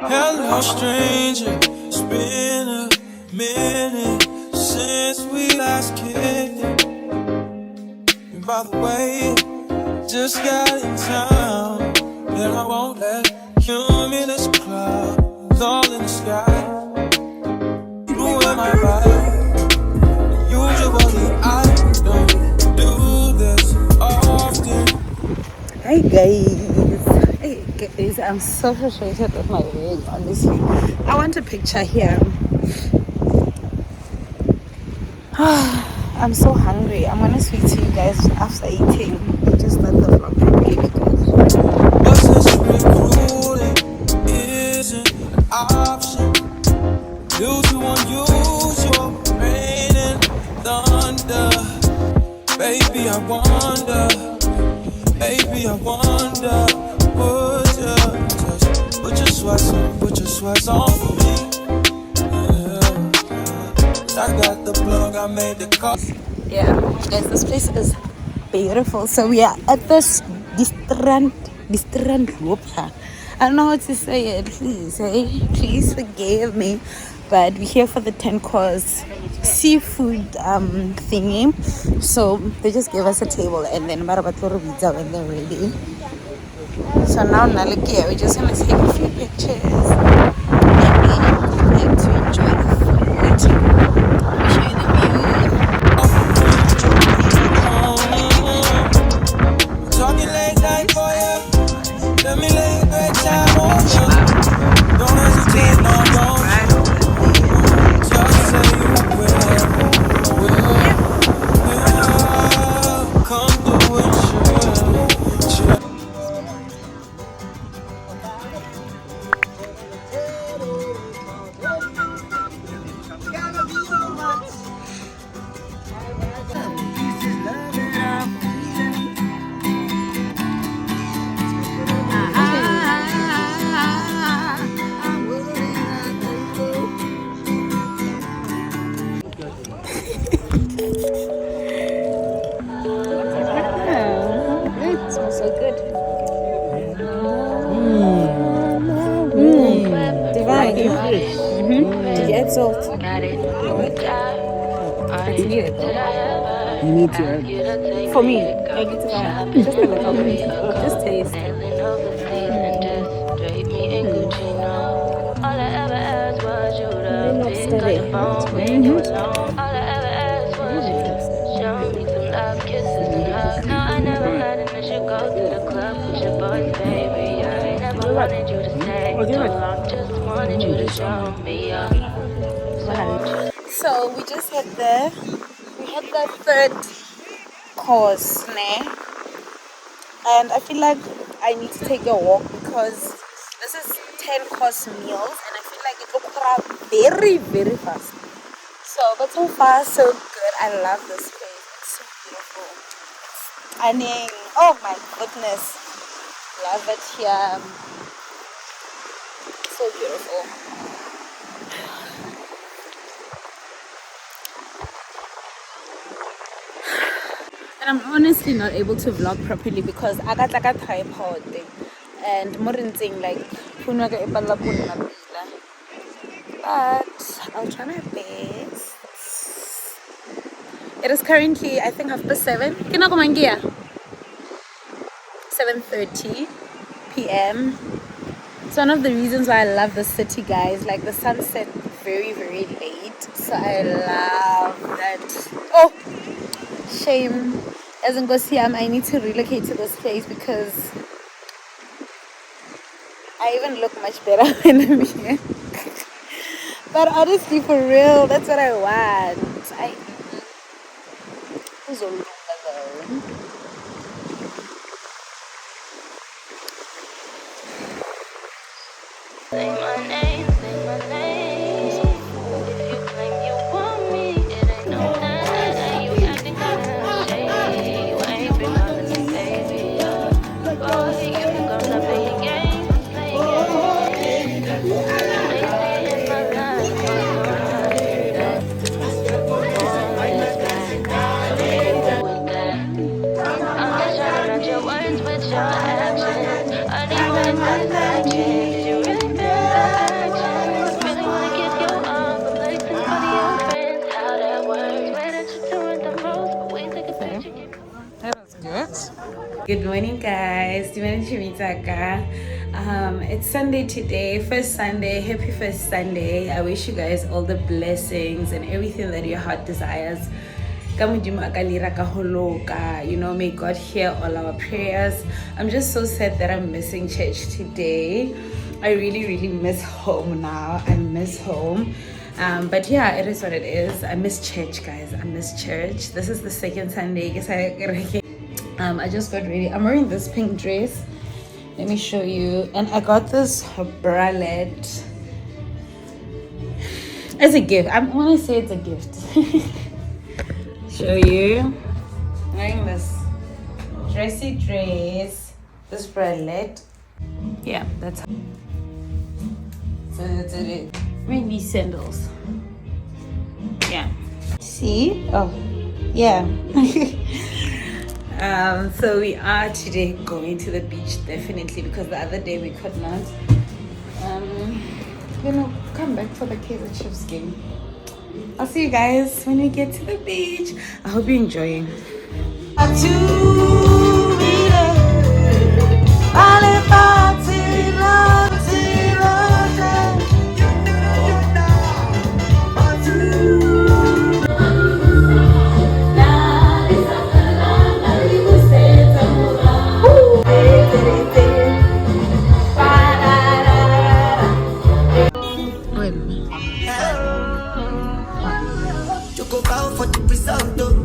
Hello, stranger. It's been a minute since we last kicked it. And by the way, just got in town, and I won't let cumulus clouds all in the sky ruin my vibe. Usually I don't do this often. Hey guys, I'm so frustrated with my wig, honestly. I want a picture here. I'm so hungry. I'm gonna speak to you guys after eating. I just let the vlog quickly because But since recruiting isn't an option due to unusual rain and thunder, baby, I wonder, would you just put your sweats on for me? Yeah. I got the plug, I made the call. yeah, guys, this place is beautiful. So we are at this restaurant group. I don't know how to say it. Please forgive me. But we're here for the 10-course seafood thingy. So they just gave us a table and then when they're ready. So now Naliki, we're just gonna take a few pictures and to enjoy the food. Let me show you the view. Talking late night for you. Let me lay a great time on you. Don't hesitate, no, don't you? Just say you will. Come do it, sure. It smells so good. Divine. Did you add salt? It's weird though. You need to add. For me, I need to add just a little bit. Just taste. So we just had the third course, and I feel like I need to take a walk because this is 10-course meals, and I feel like it will crowd very, very fast. But so far so good. I love this place. It's so beautiful. I mean, oh my goodness, love it here. So beautiful. And I'm honestly not able to vlog properly because I got like a tripod thing and more than thing like but I'll try my best. It is currently, I think, 7:30 p.m. It's one of the reasons why I love the city, guys. Like the sunset very, very late, so I love that. Oh, shame as in Gosiam, I need to relocate to this place because I even look much better when I'm here. But honestly, for real, that's what I want. Who's all alone? Say my name, say my name. If you claim you want me, it ain't no name. You acting kinda shady. You ain't been calling me baby. Boy, you can go stop playing games, playing games. Lately in my life, I'm always back. With that. Good morning, guys. It's Sunday today, first Sunday. Happy first Sunday. I wish you guys all the blessings and everything that your heart desires. You know, may God hear all our prayers. I'm just so sad that I'm missing church today. I really miss home now. I miss home. But yeah, it is what it is. I miss church, guys. I miss church. This is the second Sunday. I just got ready. I'm wearing this pink dress. Let me show you. And I got this bralette as a gift. I want to say it's a gift. Show you. I'm wearing this dressy dress, this bralette. Yeah, that's how. So that's it. Wearing these sandals. Yeah. See? Oh, yeah. So we are today going to the beach, definitely, because the other day we could not. Gonna come back for the Kaiser Chiefs game. I'll see you guys when we get to the beach. I hope you're enjoying. You go bow for the result, though.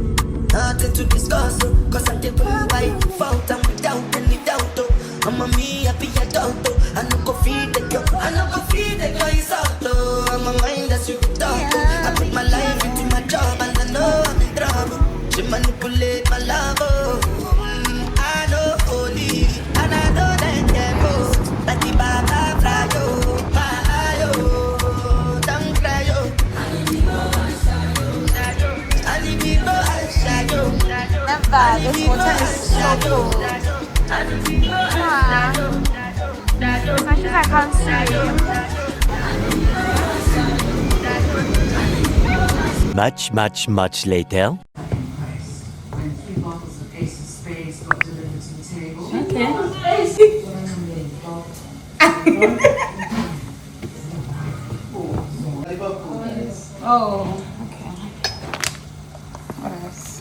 Nothing to discuss, oh. Cause I did by default and without any doubt, oh. I'm a me happy adult, oh. I no go feed the girl, I no go feed the girl, it's out, oh. I'm a mind that's you talk, oh. I put my life into my job and I know I'm in trouble. She manipulate my love, oh. I know holy, and I know that devil. That the baba fly, oh. My, oh. Don't cry, oh. Never. This water is so cold. As much as I can't see. Much later. Okay. Oh, okay. What else?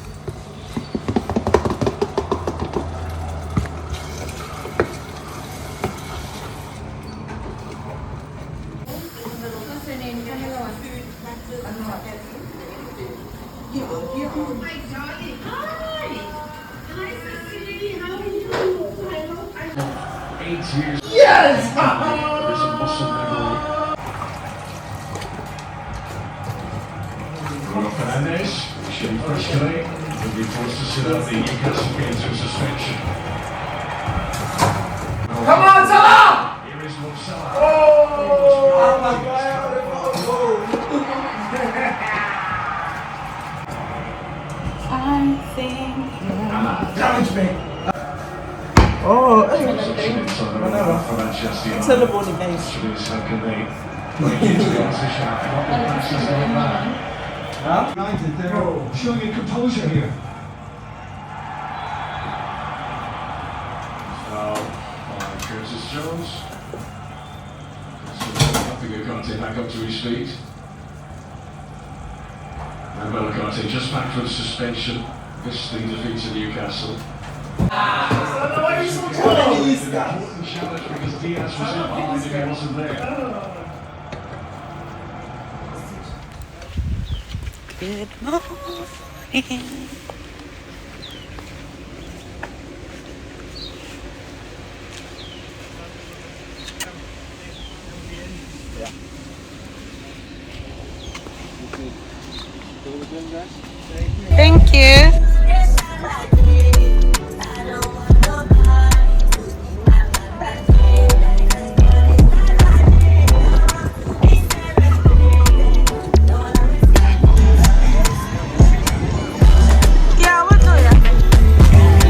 Fernandez, should be fresh today. He'll be forced to sit out the Newcastle game through suspension. Come on, Salah! Here is Mo Salah. Oh my God! I'm thinking. Challenge me. Oh, hey. Tell the ball again. United, they're showing a composure here. Curtis Jones. Navigo Conte back up to his feet. And Conte just back from suspension. This the defeat to Newcastle. Important challenge because Diaz was in behind if he wasn't there. Good morning. Thank you.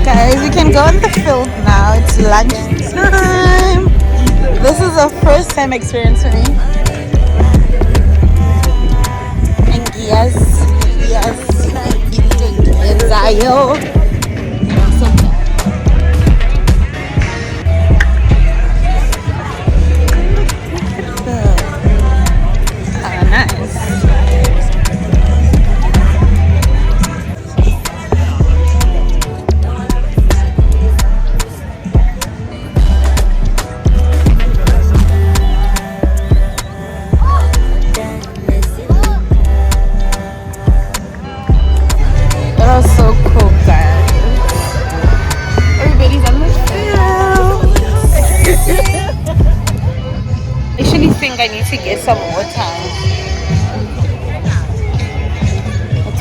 Guys, we can go in the field now. It's lunch time. This is a first time experience for me. And yes, it's Zayo.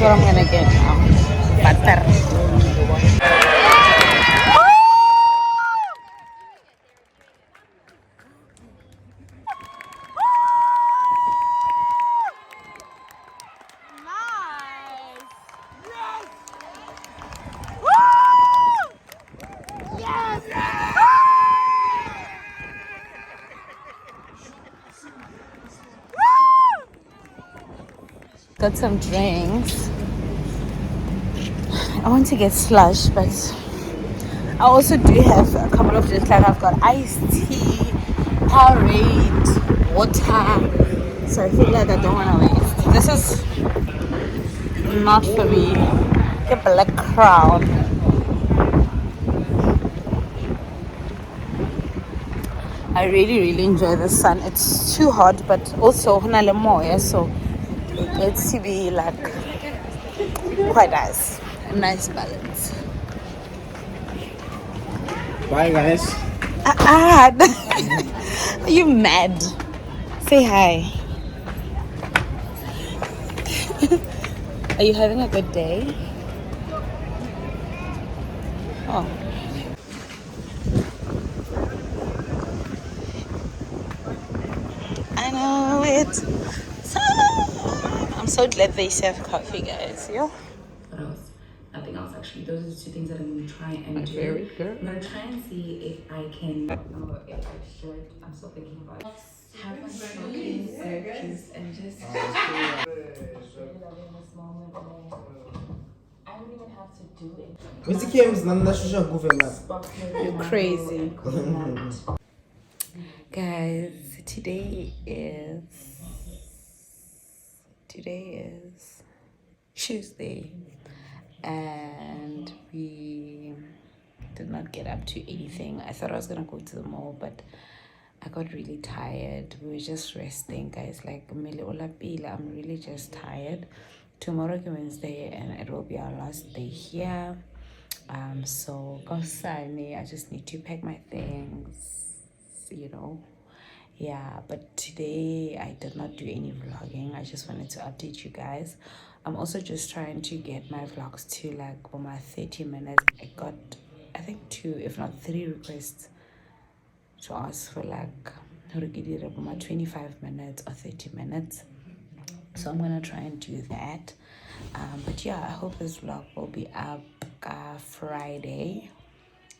what I'm gonna get now. Butter. Got some drinks. I want to get slush, but I also do have a couple of drinks. Like I've got iced tea, Powerade, water. So I feel like I don't want to waste. This is not for me. The black crowd. I really enjoy the sun. It's too hot, but also so it gets to be like quite nice. A nice balance. Bye, guys. Are you mad? Say hi. Are you having a good day? Oh. I know it. I'm so glad they serve coffee, guys. Yeah. What else? Nothing else actually. Those are the two things that I'm going to try and do. Very good. I'm going to try and see if I can, or if I should, I'm still thinking about it. Have my smoking juice and just really love in this moment where I don't even have to do it. Where's the games? None of that government. You're crazy. Guys, today is Tuesday and we did not get up to anything. I thought I was gonna go to the mall, but I got really tired. We were just resting, guys. Like I'm really just tired. Tomorrow is Wednesday and it will be our last day here. So Kosani, I just need to pack my things, you know. Yeah, but today I did not do any vlogging. I just wanted to update you guys. I'm also just trying to get my vlogs to like for my 30 minutes. I got I think 2 if not 3 requests to ask for like 25 minutes or 30 minutes. So I'm gonna try and do that. But yeah, I hope this vlog will be up Friday.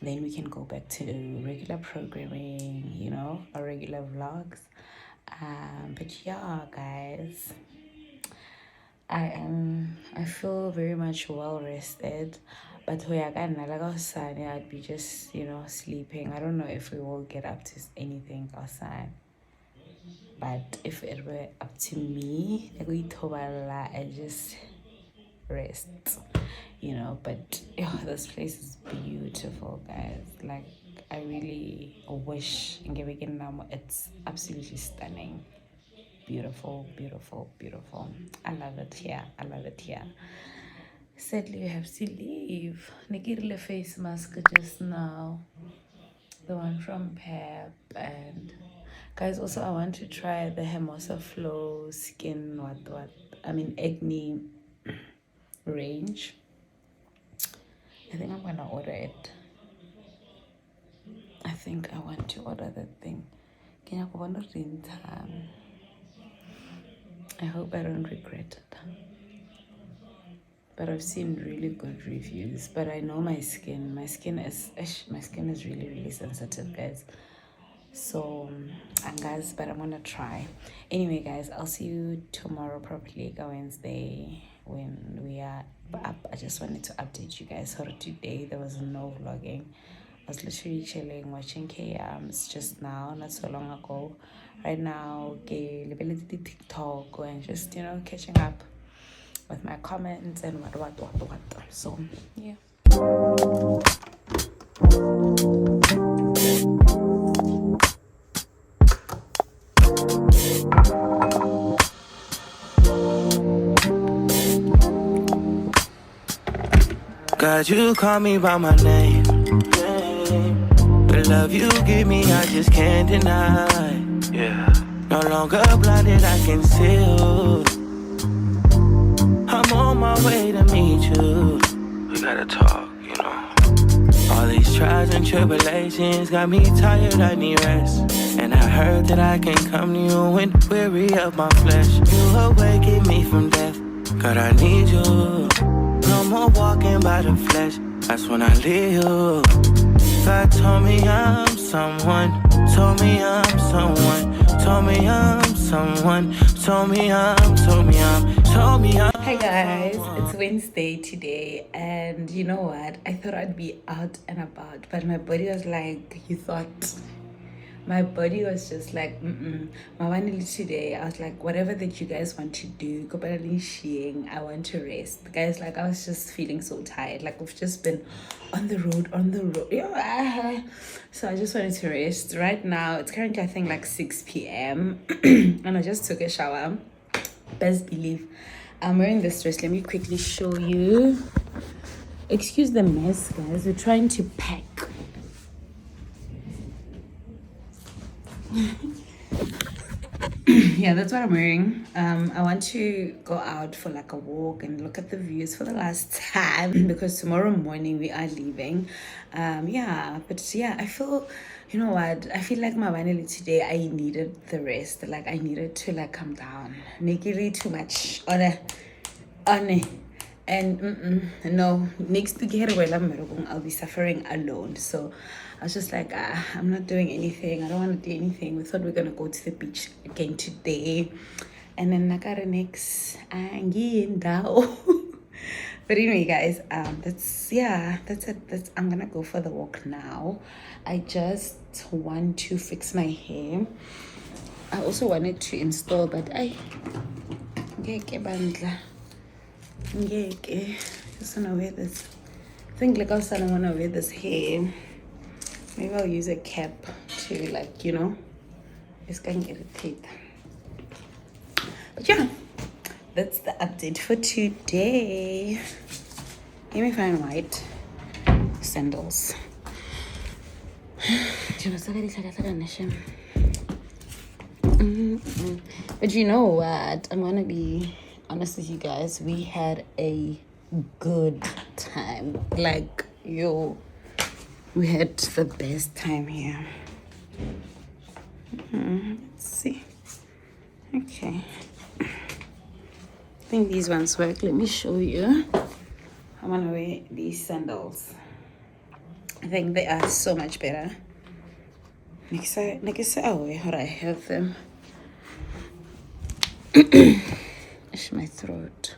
Then we can go back to regular programming, you know, our regular vlogs. But yeah, guys, I feel very much well rested. But I'd be just, you know, sleeping. I don't know if we will get up to anything outside. But if it were up to me, I just rest, you know. But this place is beautiful, guys. Like I really wish it's absolutely stunning, beautiful. I love it here. Sadly we have to leave. Nikirle face mask just now, the one from Pep. And guys, also I want to try the Hermosa Flow skin acne range. I think I'm gonna order it. I think I want to order that thing. I hope I don't regret it. But I've seen really good reviews. But I know my skin is really sensitive, guys. So guys, but I'm gonna try. Anyway, guys, I'll see you tomorrow, probably Wednesday, when we are up. I just wanted to update you guys. So today there was no vlogging. I was literally chilling, watching K-Ams just now, not so long ago. Right now, TikTok and just, you know, catching up with my comments and what. So yeah. God, you call me by my name. The love you give me, I just can't deny. Yeah. No longer blinded, I can see you. I'm on my way to meet you. We gotta talk, you know. All these trials and tribulations got me tired, I need rest. And I heard that I can come to you when weary of my flesh. You awaken me from death, God, I need you. No more walking by the flesh, that's when I leave you. God told me I'm someone, told me I'm someone, told me I'm someone, told me I'm. Hi guys, it's Wednesday today, and you know what? I thought I'd be out and about, but my body was like, you thought? My body was just like, Mawanili today. I was like, whatever that you guys want to do, I want to rest. Guys, like, I was just feeling so tired. Like, we've just been on the road. Yeah. So I just wanted to rest. Right now, it's currently, I think, like 6 p.m. and I just took a shower. Best believe I'm wearing this dress. Let me quickly show you. Excuse the mess, guys. We're trying to pack. Yeah, that's what I'm wearing. I want to go out for like a walk and look at the views for the last time because tomorrow morning we are leaving. Yeah, but yeah, I feel, you know what, I feel like my vanity today, I needed the rest. Like I needed to like come down, make it really too much on it. And no, next to get away, I'll be suffering alone. So I was just like, I'm not doing anything. I don't want to do anything. We thought we were gonna go to the beach again today, and then I got a next again down. But anyway, guys, that's it. I'm gonna go for the walk now. I just want to fix my hair. I also wanted to install, but I just wanna wear this. I think like also I wanna wear this hair. Maybe I'll use a cap to like, you know, it's gonna irritate. But yeah, that's the update for today. Let me find white sandals. But you know what? I'm gonna be honest with you guys. We had a good time. Like, we had the best time here. Let's see. Okay. I think these ones work. Let me show you. I'm gonna wear these sandals. I think they are so much better. Next I have them. It's my throat.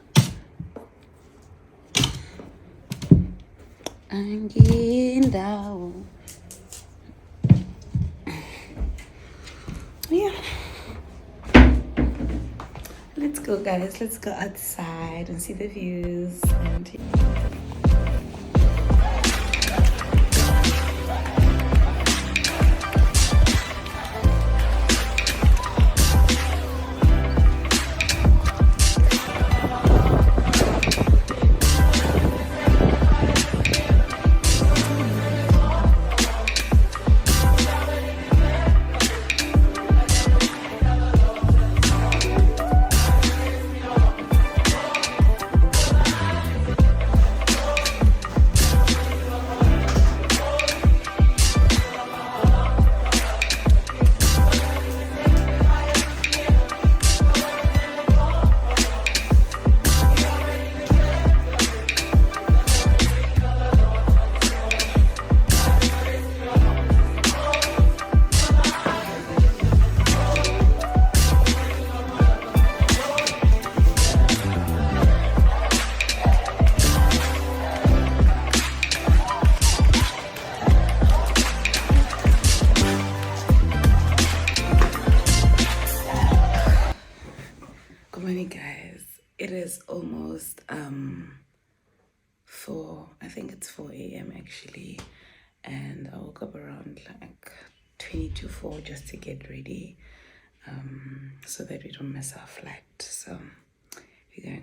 I'm getting down. Yeah. Let's go, guys. Let's go outside and see the views. And guys, it is almost 4 a.m. actually, and I woke up around like 20 to 4 just to get ready so that we don't miss our flight. So we're going.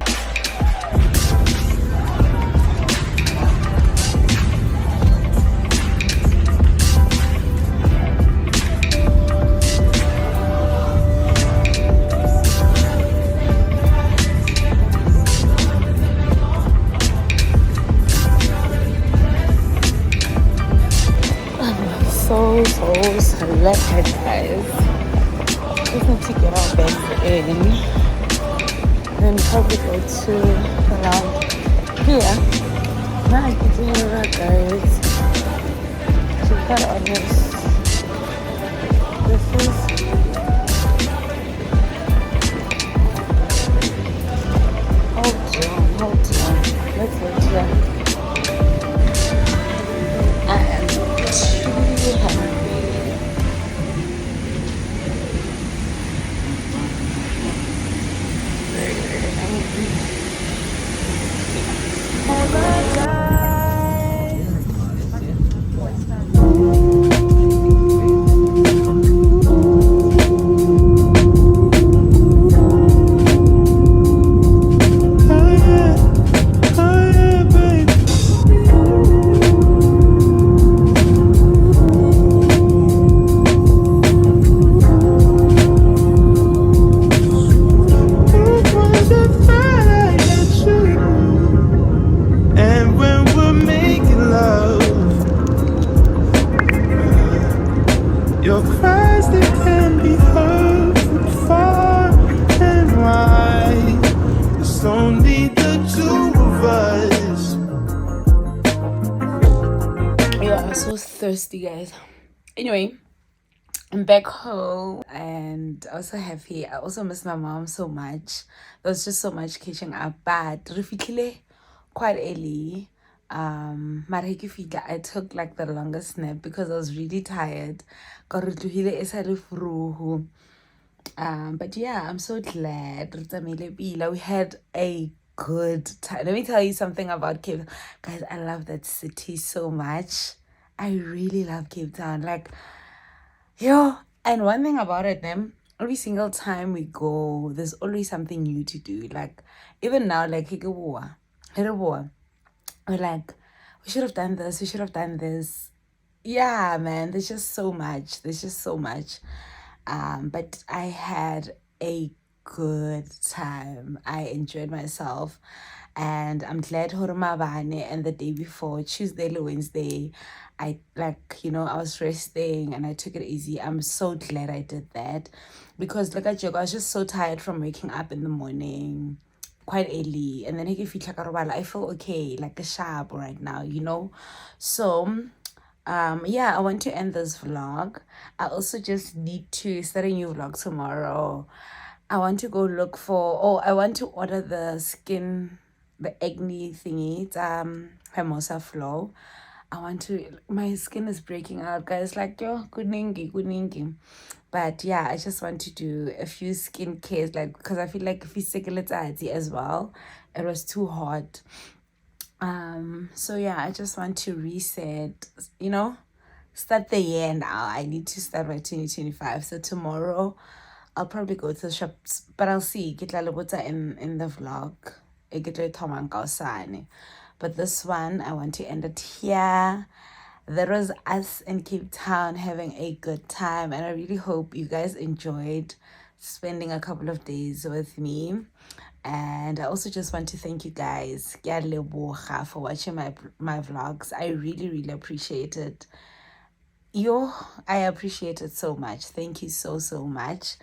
so selected, guys. Just need to get our bags in, then probably go to around here. Now I get to hear guys. So quite honest, this is hold on. Let's wait here. I am truly happy. And when we're making love, your cries they can be heard from far and wide. It's only the two of us. Yeah, I'm so thirsty, guys. Anyway, I'm back home and also happy. I also miss my mom so much. There was just so much catching up, but refikile quite early. Mara ke fihla, I took like the longest nap because I was really tired. Ka re tlohile e sa le vroeg. But yeah, I'm so glad. We had a good time. Let me tell you something about Cape Town. Guys, I love that city so much. I really love Cape Town. Like, yo, and one thing about it, them every single time we go, there's always something new to do. Like, even now, like, we're like, we should have done this, we should have done this. Yeah, man, there's just so much. There's just so much. But I had a good time. I enjoyed myself. And I'm glad Horumabane and the day before, Tuesday, Wednesday, I I was resting and I took it easy. I'm so glad I did that because look at you, I was just so tired from waking up in the morning quite early, and then I feel okay, like a sharp right now. So yeah, I want to end this vlog. I also just need to start a new vlog tomorrow. I want to go look for, I want to order the acne thingy. It's Hermosa Flow. My skin is breaking out, guys. Like, yo, kuningi. But yeah, I just want to do a few skin cares, like, because I feel like physical as well. It was too hot. So yeah, I just want to reset, start the year now. I need to start by 2025. So tomorrow I'll probably go to the shops, but I'll see. Get in the vlog. But this one, I want to end it here. That was us in Cape Town having a good time, and I really hope you guys enjoyed spending a couple of days with me. And I also just want to thank you guys for watching my vlogs. I really appreciate it. I appreciate it so much. Thank you so much.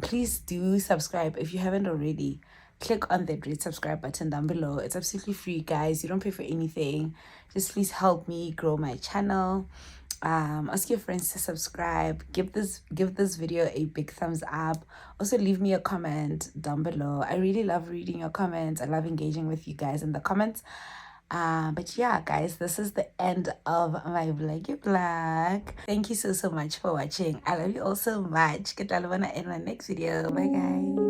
Please do subscribe if you haven't already. Click on the red subscribe button down below. It's absolutely free, guys. You don't pay for anything. Just please help me grow my channel. Ask your friends to subscribe. Give this video a big thumbs up. Also leave me a comment down below. I really love reading your comments. I love engaging with you guys in the comments. But yeah, guys, this is the end of my vlog. Thank you so much for watching. I love you all so much. Get in my next video. Bye, guys.